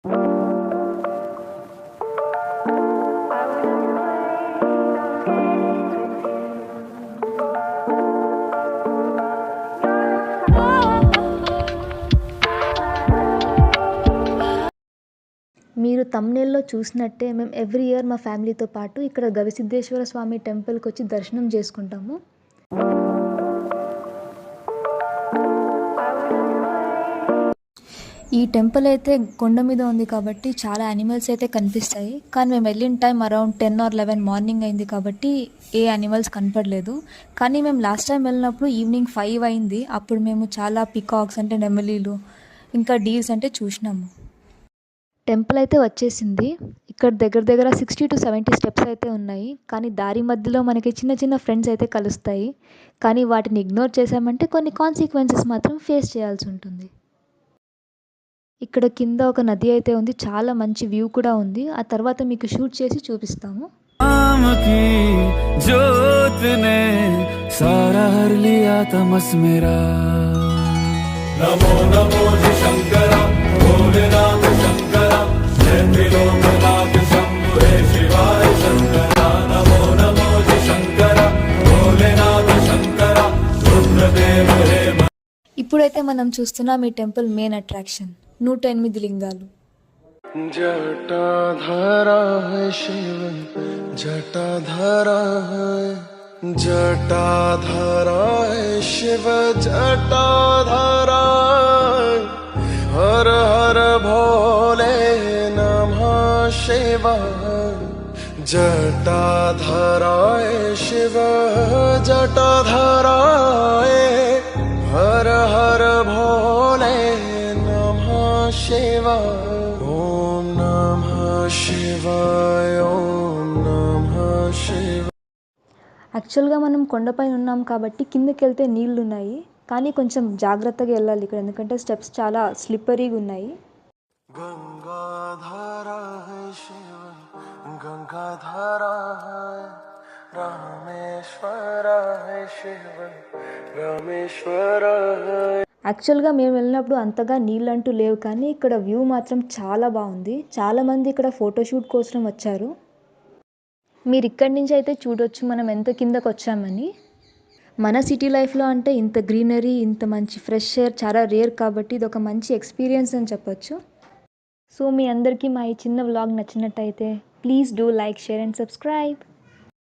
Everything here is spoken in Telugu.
మీరు థంబ్‌నెయిల్‌లో చూసినట్టే మేము ఎవ్రీ ఇయర్ మా ఫ్యామిలీతో పాటు ఇక్కడ గవిసిద్ధేశ్వర స్వామి టెంపుల్‌కొచ్చి దర్శనం చేసుకుంటాము. ఈ టెంపుల్ అయితే కొండ మీద ఉంది కాబట్టి చాలా యానిమల్స్ అయితే కనిపిస్తాయి. కానీ మేము వెళ్ళిన టైం అరౌండ్ 10 ఆర్ 11 మార్నింగ్ అయింది కాబట్టి ఏ యానిమల్స్ కనపడలేదు. కానీ మేము లాస్ట్ టైం వెళ్ళినప్పుడు ఈవినింగ్ 5 అయింది. అప్పుడు మేము చాలా పికాక్స్ అంటే నెమలీలు ఇంకా డీర్స్ అంటే చూసినాము. టెంపుల్ అయితే వచ్చేసింది. ఇక్కడ దగ్గర దగ్గర 60 to 70 స్టెప్స్ అయితే ఉన్నాయి. కానీ దారి మధ్యలో మనకి చిన్న చిన్న ఫ్రెండ్స్ అయితే కలుస్తాయి. కానీ వాటిని ఇగ్నోర్ చేసామంటే కొన్ని కాన్సిక్వెన్సెస్ మాత్రం ఫేస్ చేయాల్సి ఉంటుంది. ఇక్కడ కింద ఒక నది అయితే ఉంది. చాలా మంచి వ్యూ కూడా ఉంది. ఆ తర్వాత మీకు షూట్ చేసి చూపిస్తాము. నమో నమో శంకర భోలేనాథ శంకర త్రిలోకనాథ శంభురే శివాయ శంకర నమో నమో శంకర భోలేనాథ శంకర రుద్రదేవ హే. ఇప్పుడైతే మనం చూస్తున్నాం ఈ టెంపుల్ మెయిన్ అట్రాక్షన్ 108 లింగాలు. जटाधरा है शिव जटाधरा है जटाधरा है शिव जटाधरा हर हर भोले नमः शिवाय जटाधरा है शिव जटाधरा हर हर भोले नमः शिवाय ओम नमः शिवाय ओम नमः शिवाय. యాక్చువల్గా మనం కొండపైన ఉన్నాం కాబట్టి కిందకి వెళ్తే నీళ్ళు ఉన్నాయి. కానీ కొంచెం జాగ్రత్తగా వెళ్ళాలి ఇక్కడ, ఎందుకంటే స్టెప్స్ చాలా స్లిప్పరీగా ఉన్నాయి. गंगाधरा है शिव गंगाधरा है रामेश्वर है शिव रामेश्वर है. యాక్చువల్గా మేము వెళ్ళినప్పుడు అంతగా నీళ్ళంటూ లేవు, కానీ ఇక్కడ వ్యూ మాత్రం చాలా బాగుంది. చాలామంది ఇక్కడ ఫోటోషూట్ కోసం వచ్చారు. మీరు ఇక్కడి నుంచి అయితే చూడొచ్చు మనం ఎంత కిందకు వచ్చామని. మన సిటీ లైఫ్లో అంటే ఇంత గ్రీనరీ, ఇంత మంచి ఫ్రెష్ ఎయిర్ చాలా రేర్ కాబట్టి ఇది ఒక మంచి ఎక్స్పీరియన్స్ అని చెప్పొచ్చు. సో మీ అందరికీ మా ఈ చిన్న వ్లాగ్ నచ్చినట్టయితే please do like, share and subscribe.